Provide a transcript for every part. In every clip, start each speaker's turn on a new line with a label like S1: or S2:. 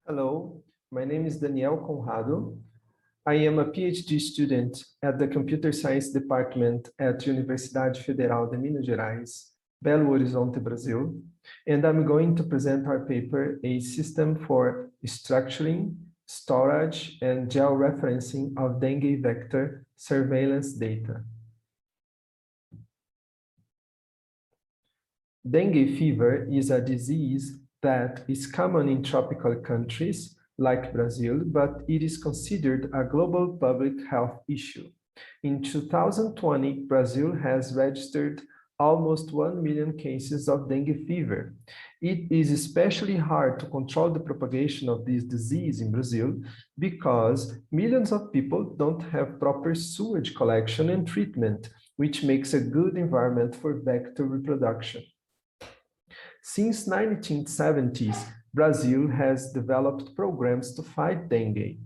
S1: Hello, my name is Daniel Conrado. I am a PhD student at the Computer Science Department at Universidade Federal de Minas Gerais, Belo Horizonte, Brazil, and I'm going to present our paper, A System for Structuring, Storage, and Georeferencing of Dengue Vector Surveillance Data. Dengue fever is a disease that is common in tropical countries like Brazil, but it is considered a global public health issue. In 2020, Brazil has registered almost 1 million cases of dengue fever. It is especially hard to control the propagation of this disease in Brazil because millions of people don't have proper sewage collection and treatment, which makes a good environment for vector reproduction. Since 1970s, Brazil has developed programs to fight dengue.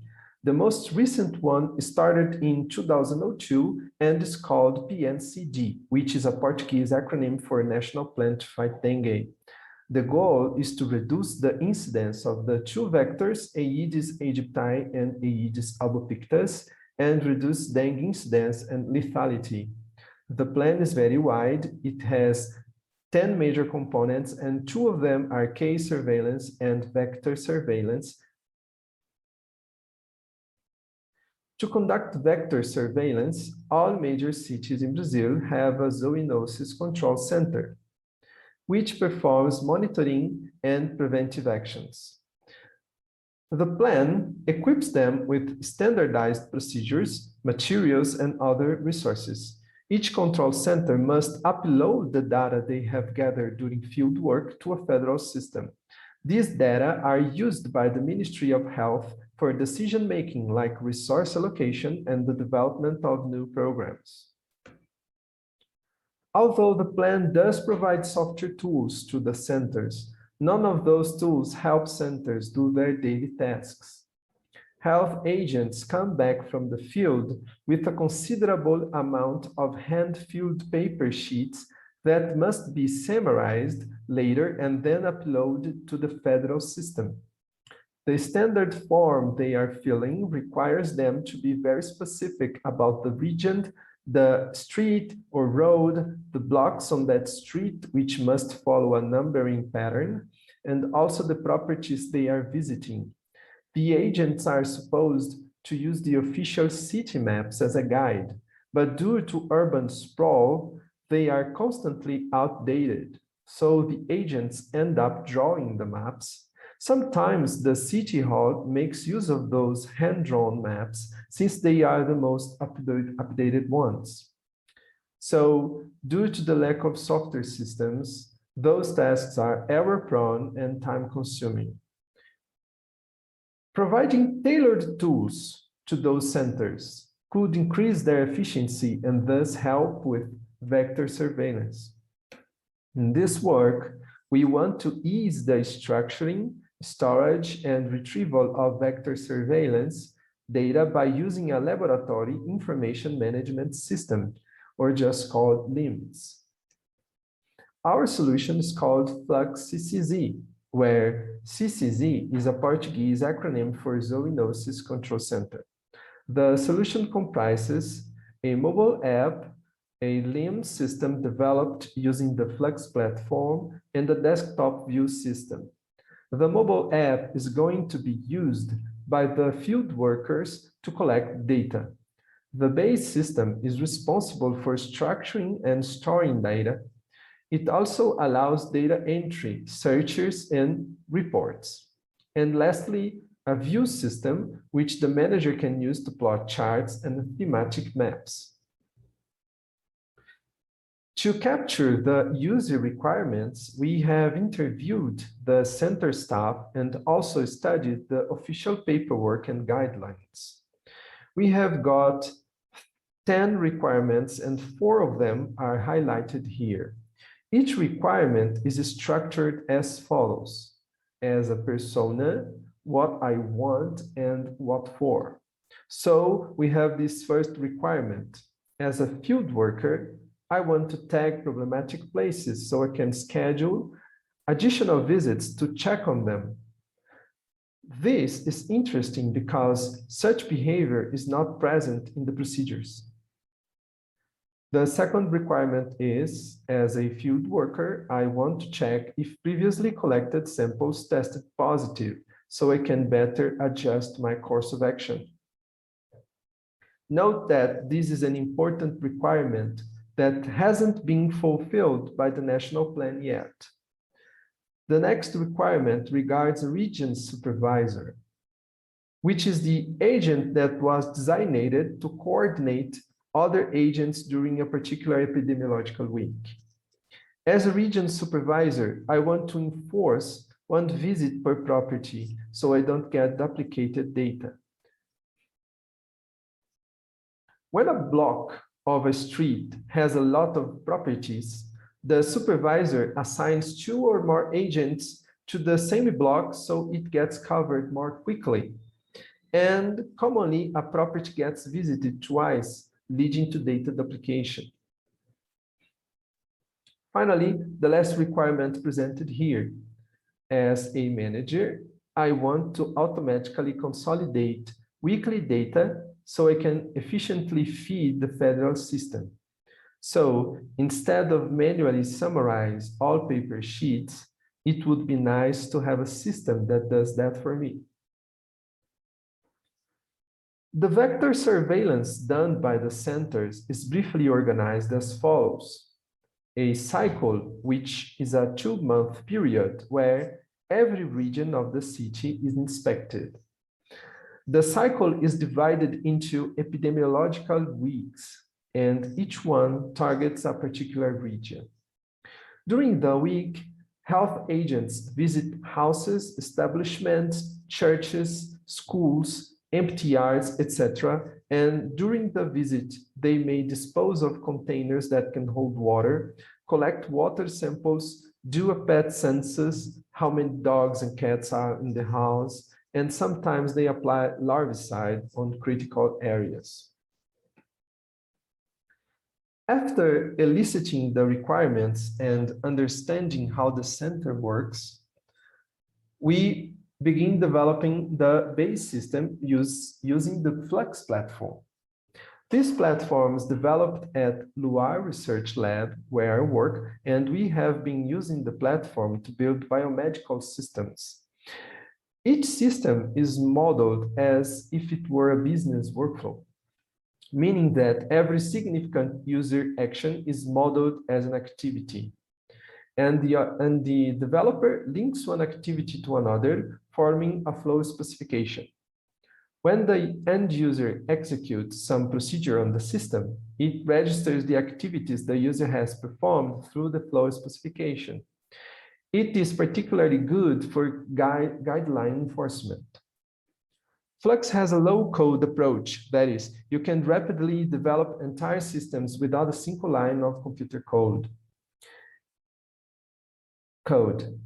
S1: The most recent one started in 2002 and is called PNCD, which is a Portuguese acronym for National Plan to Fight Dengue. The goal is to reduce the incidence of the two vectors, Aedes aegypti and Aedes albopictus, and reduce dengue incidence and lethality. The plan is very wide. It has 10 major components, and 2 of them are case surveillance and vector surveillance. To conduct vector surveillance, all major cities in Brazil have a zoonosis control center, which performs monitoring and preventive actions. The plan equips them with standardized procedures, materials, and other resources. Each control center must upload the data they have gathered during field work to a federal system. These data are used by the Ministry of Health for decision-making like resource allocation and the development of new programs. Although the plan does provide software tools to the centers, none of those tools help centers do their daily tasks. Health agents come back from the field with a considerable amount of hand-filled paper sheets that must be summarized later and then uploaded to the federal system. The standard form they are filling requires them to be very specific about the region, the street or road, the blocks on that street, which must follow a numbering pattern, and also the properties they are visiting. The agents are supposed to use the official city maps as a guide, but due to urban sprawl, they are constantly outdated. So the agents end up drawing the maps. Sometimes the city hall makes use of those hand-drawn maps since they are the most updated ones. So due to the lack of software systems, those tasks are error-prone and time-consuming. Providing tailored tools to those centers could increase their efficiency and thus help with vector surveillance. In this work, we want to ease the structuring, storage, and retrieval of vector surveillance data by using a laboratory information management system, or just called LIMS. Our solution is called FluxCCZ, where CCZ is a Portuguese acronym for Zoonosis Control Center. The solution comprises a mobile app, a LIMS system developed using the Flux platform, and a desktop view system. The mobile app is going to be used by the field workers to collect data. The base system is responsible for structuring and storing data. It also allows data entry, searches, and reports. And lastly, a view system, which the manager can use to plot charts and thematic maps. To capture the user requirements, we have interviewed the center staff and also studied the official paperwork and guidelines. We have got 10 requirements and 4 of them are highlighted here. Each requirement is structured as follows: as a persona, what I want, and what for. So we have this first requirement. As a field worker, I want to tag problematic places so I can schedule additional visits to check on them. This is interesting because such behavior is not present in the procedures. The second requirement is, as a field worker, I want to check if previously collected samples tested positive, so I can better adjust my course of action. Note that this is an important requirement that hasn't been fulfilled by the national plan yet. The next requirement regards a region supervisor, which is the agent that was designated to coordinate other agents during a particular epidemiological week. As a region supervisor, I want to enforce one visit per property so I don't get duplicated data. When a block of a street has a lot of properties, the supervisor assigns 2 or more agents to the same block so it gets covered more quickly. And commonly, a property gets visited twice, leading to data duplication. Finally, the last requirement presented here. As a manager, I want to automatically consolidate weekly data so I can efficiently feed the federal system. So instead of manually summarize all paper sheets, it would be nice to have a system that does that for me. The vector surveillance done by the centers is briefly organized as follows. A cycle, which is a 2-month period where every region of the city is inspected. The cycle is divided into epidemiological weeks, and each one targets a particular region. During the week, health agents visit houses, establishments, churches, schools, empty yards, etc. And during the visit, they may dispose of containers that can hold water, collect water samples, do a pet census, how many dogs and cats are in the house, and sometimes they apply larvicide on critical areas. After eliciting the requirements and understanding how the center works, we begin developing the base system using the Flux platform. This platform is developed at Luar Research Lab, where I work, and we have been using the platform to build biomedical systems. Each system is modeled as if it were a business workflow, meaning that every significant user action is modeled as an activity. And the developer links one activity to another, forming a flow specification. When the end user executes some procedure on the system, it registers the activities the user has performed through the flow specification. It is particularly good for guideline enforcement. Flux has a low-code approach, that is, you can rapidly develop entire systems without a single line of computer code.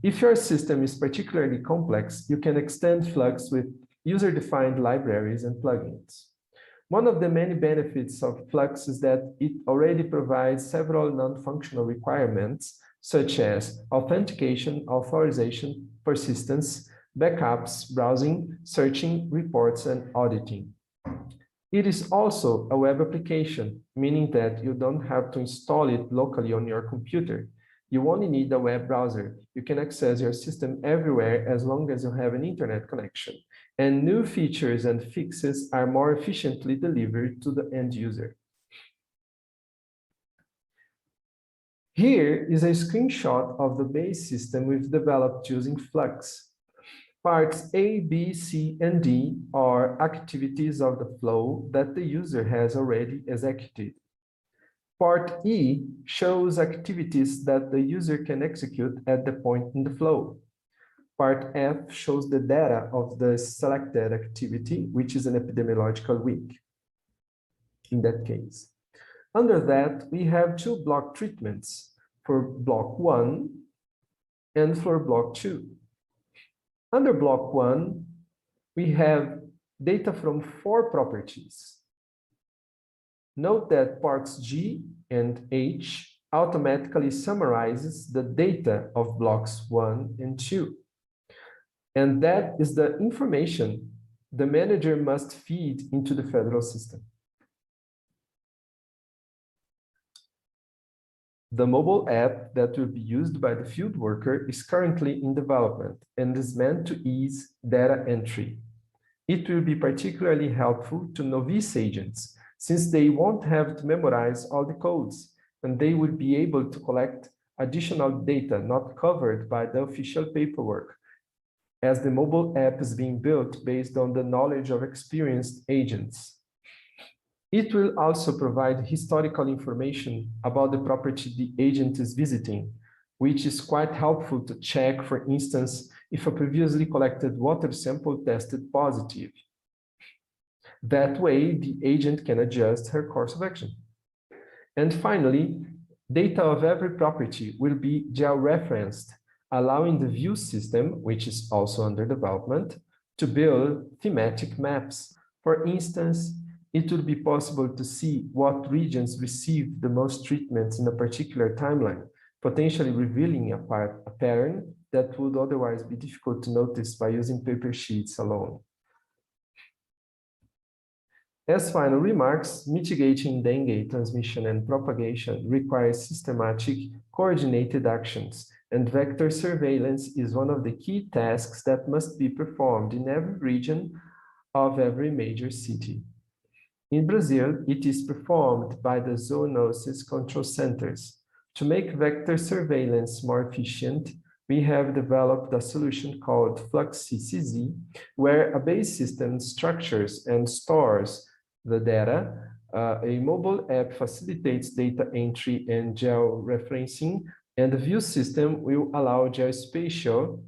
S1: If your system is particularly complex, you can extend Flux with user-defined libraries and plugins. One of the many benefits of Flux is that it already provides several non-functional requirements, such as authentication, authorization, persistence, backups, browsing, searching, reports, and auditing. It is also a web application, meaning that you don't have to install it locally on your computer. You only need a web browser. You can access your system everywhere as long as you have an internet connection. And new features and fixes are more efficiently delivered to the end user. Here is a screenshot of the base system we've developed using Flux. Parts A, B, C, and D are activities of the flow that the user has already executed. Part E shows activities that the user can execute at the point in the flow. Part F shows the data of the selected activity, which is an epidemiological week in that case. Under that, we have 2 block treatments for block 1 and for block 2. Under block 1, we have data from 4 properties. Note that parts G and H automatically summarizes the data of blocks 1 and 2. And that is the information the manager must feed into the federal system. The mobile app that will be used by the field worker is currently in development and is meant to ease data entry. It will be particularly helpful to novice agents, since they won't have to memorize all the codes, and they would be able to collect additional data not covered by the official paperwork, as the mobile app is being built based on the knowledge of experienced agents. It will also provide historical information about the property the agent is visiting, which is quite helpful to check, for instance, if a previously collected water sample tested positive. That way, the agent can adjust her course of action. And finally, data of every property will be georeferenced, allowing the view system, which is also under development, to build thematic maps. For instance, it would be possible to see what regions receive the most treatments in a particular timeline, potentially revealing a pattern that would otherwise be difficult to notice by using paper sheets alone. As final remarks, mitigating dengue transmission and propagation requires systematic, coordinated actions, and vector surveillance is one of the key tasks that must be performed in every region of every major city. In Brazil, it is performed by the zoonosis control centers. To make vector surveillance more efficient, we have developed a solution called FluxCCZ, where a base system structures and stores the data. A mobile app facilitates data entry and georeferencing, and the view system will allow geospatial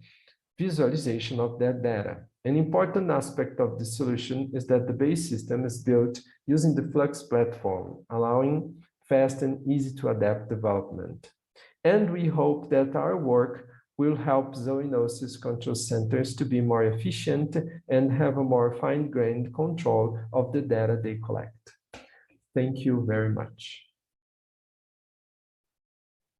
S1: visualization of that data. An important aspect of this solution is that the base system is built using the Flux platform, allowing fast and easy to adapt development. And we hope that our work will help zoonosis control centers to be more efficient and have a more fine-grained control of the data they collect. Thank you very much.